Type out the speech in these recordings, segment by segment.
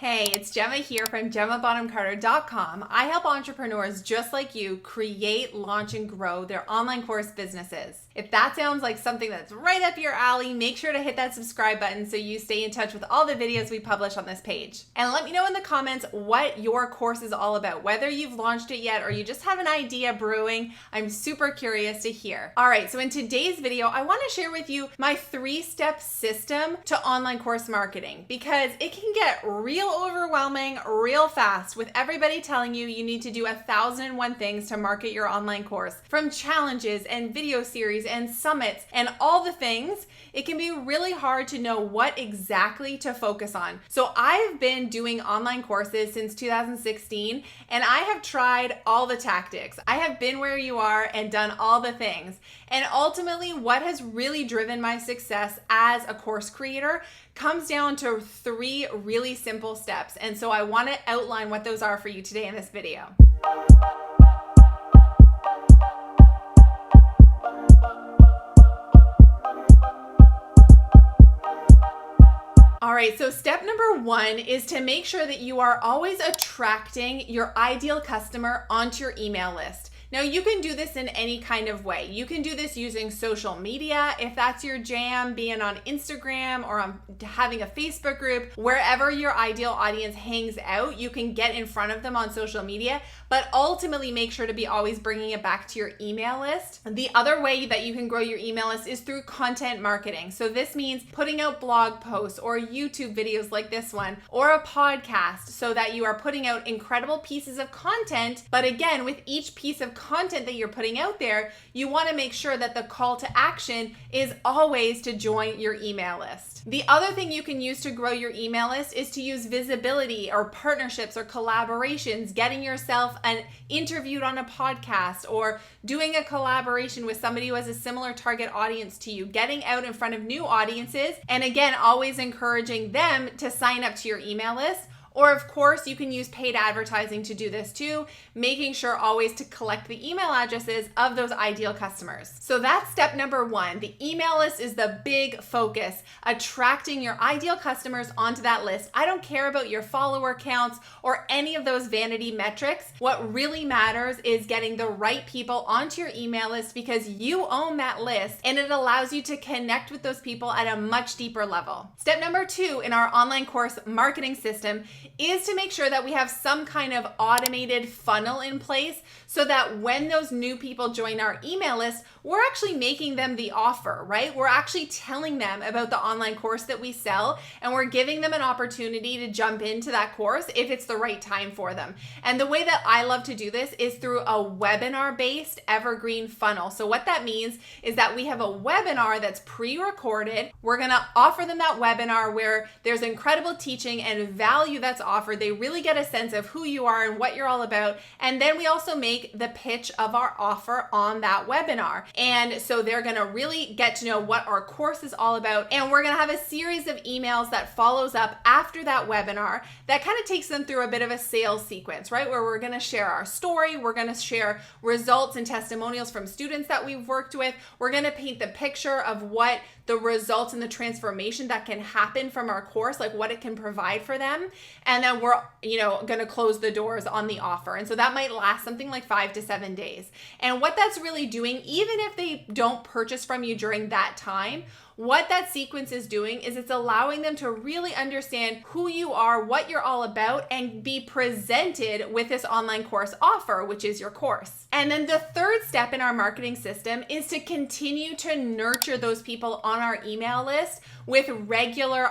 Hey, it's Gemma here from GemmaBonham-Carter.com. I help entrepreneurs just like you create, launch, and grow their online course businesses. If that sounds like something that's right up your alley, make sure to hit that subscribe button so you stay in touch with all the videos we publish on this page. And let me know in the comments what your course is all about, whether you've launched it yet or you just have an idea brewing. I'm super curious to hear. All right, so in today's video, I want to share with you my 3-step system to online course marketing because it can get real overwhelming real fast with everybody telling you you need to do 1,001 things to market your online course, from challenges and video series and summits and all the things. It can be really hard to know what exactly to focus on. So I've been doing online courses since 2016 and I have tried all the tactics. I have been where you are and done all the things. And ultimately, what has really driven my success as a course creator comes down to 3 really simple steps. And so I want to outline what those are for you today in this video. All right, so step number 1 is to make sure that you are always attracting your ideal customer onto your email list. Now, you can do this in any kind of way. You can do this using social media, if that's your jam, being on Instagram or on having a Facebook group, wherever your ideal audience hangs out, you can get in front of them on social media, but ultimately make sure to be always bringing it back to your email list. The other way that you can grow your email list is through content marketing. So this means putting out blog posts or YouTube videos like this one, or a podcast, so that you are putting out incredible pieces of content. But again, with each piece of content that you're putting out there, you want to make sure that the call to action is always to join your email list. The other thing you can use to grow your email list is to use visibility or partnerships or collaborations, getting yourself interviewed on a podcast or doing a collaboration with somebody who has a similar target audience to you, getting out in front of new audiences, and again, always encouraging them to sign up to your email list. Or of course, you can use paid advertising to do this too, making sure always to collect the email addresses of those ideal customers. So that's step number 1. The email list is the big focus, attracting your ideal customers onto that list. I don't care about your follower counts or any of those vanity metrics. What really matters is getting the right people onto your email list because you own that list and it allows you to connect with those people at a much deeper level. Step number 2 in our online course marketing system is to make sure that we have some kind of automated funnel in place so that when those new people join our email list, we're actually making them the offer, right? We're actually telling them about the online course that we sell, and we're giving them an opportunity to jump into that course if it's the right time for them. And the way that I love to do this is through a webinar-based evergreen funnel. So what that means is that we have a webinar that's pre-recorded. We're gonna offer them that webinar where there's incredible teaching and value that's offered. They really get a sense of who you are and what you're all about. And then we also make the pitch of our offer on that webinar. And so they're gonna really get to know what our course is all about. And we're gonna have a series of emails that follows up after that webinar that kind of takes them through a bit of a sales sequence, right? Where we're gonna share our story, we're gonna share results and testimonials from students that we've worked with. We're gonna paint the picture of what the results and the transformation that can happen from our course, like what it can provide for them. And then we're, going to close the doors on the offer. And so that might last something like 5 to 7 days. And what that's really doing, even if they don't purchase from you during that time, what that sequence is doing is it's allowing them to really understand who you are, what you're all about, and be presented with this online course offer, which is your course. And then the 3rd step in our marketing system is to continue to nurture those people on our email list with regular,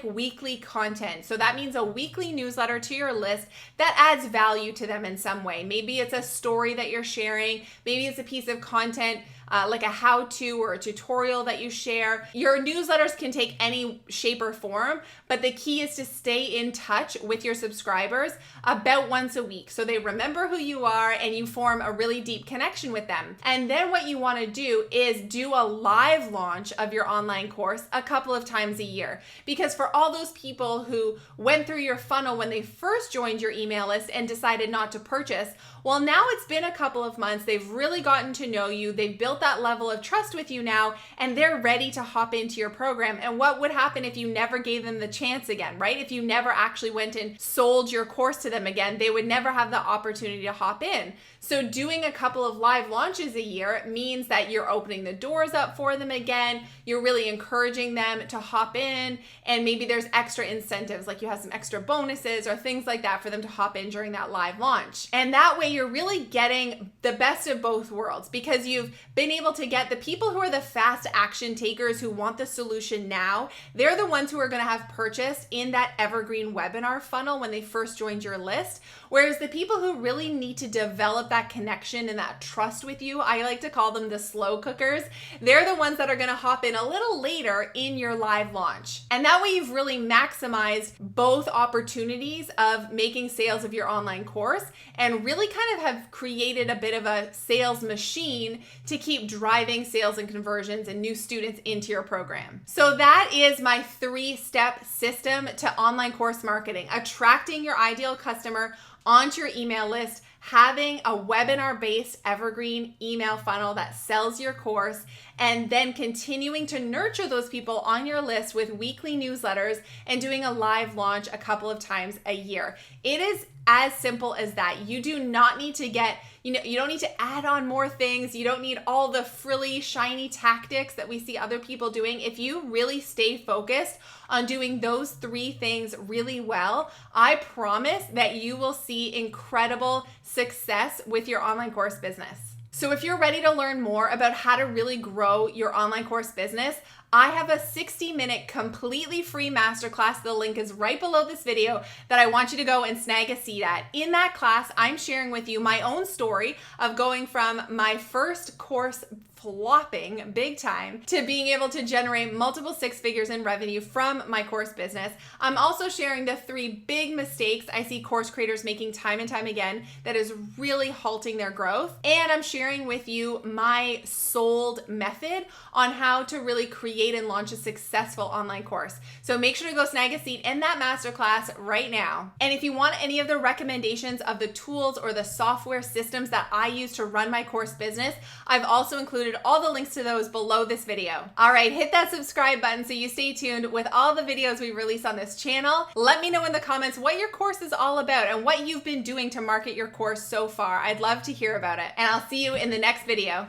weekly content. So that means a weekly newsletter to your list that adds value to them in some way. Maybe it's a story that you're sharing. Maybe it's a piece of content like a how-to or a tutorial that you share. Your newsletters can take any shape or form, but the key is to stay in touch with your subscribers about once a week so they remember who you are and you form a really deep connection with them. And then what you want to do is do a live launch of your online course a couple of times a year. Because for all those people who went through your funnel when they first joined your email list and decided not to purchase, well, now it's been a couple of months, they've really gotten to know you, they've built built that level of trust with you now, and they're ready to hop into your program. And what would happen if you never gave them the chance again, right? If you never actually went and sold your course to them again, they would never have the opportunity to hop in. So doing a couple of live launches a year means that you're opening the doors up for them again. You're really encouraging them to hop in, and maybe there's extra incentives, like you have some extra bonuses or things like that for them to hop in during that live launch. And that way you're really getting the best of both worlds, because you've been able to get the people who are the fast action takers who want the solution now. They're the ones who are going to have purchased in that evergreen webinar funnel when they first joined your list. Whereas the people who really need to develop that connection and that trust with you, I like to call them the slow cookers. They're the ones that are going to hop in a little later in your live launch. And that way you've really maximized both opportunities of making sales of your online course, and really kind of have created a bit of a sales machine to keep driving sales and conversions and new students into your program. So that is my 3-step system to online course marketing: attracting your ideal customer onto your email list, having a webinar-based evergreen email funnel that sells your course, and then continuing to nurture those people on your list with weekly newsletters and doing a live launch a couple of times a year. It is as simple as that. You do not need to get, you don't need to add on more things. You don't need all the frilly, shiny tactics that we see other people doing. If you really stay focused on doing those 3 things really well, I promise that you will see incredible success with your online course business. So if you're ready to learn more about how to really grow your online course business, I have a 60-minute completely free masterclass. The link is right below this video that I want you to go and snag a seat at. In that class, I'm sharing with you my own story of going from my first course flopping big time to being able to generate multiple 6 figures in revenue from my course business. I'm also sharing the 3 big mistakes I see course creators making time and time again that is really halting their growth. And I'm sharing with you my sold method on how to really create and launch a successful online course. So make sure to go snag a seat in that masterclass right now. And if you want any of the recommendations of the tools or the software systems that I use to run my course business, I've also included all the links to those below this video. All right, hit that subscribe button so you stay tuned with all the videos we release on this channel. Let me know in the comments what your course is all about and what you've been doing to market your course so far. I'd love to hear about it. And I'll see you in the next video.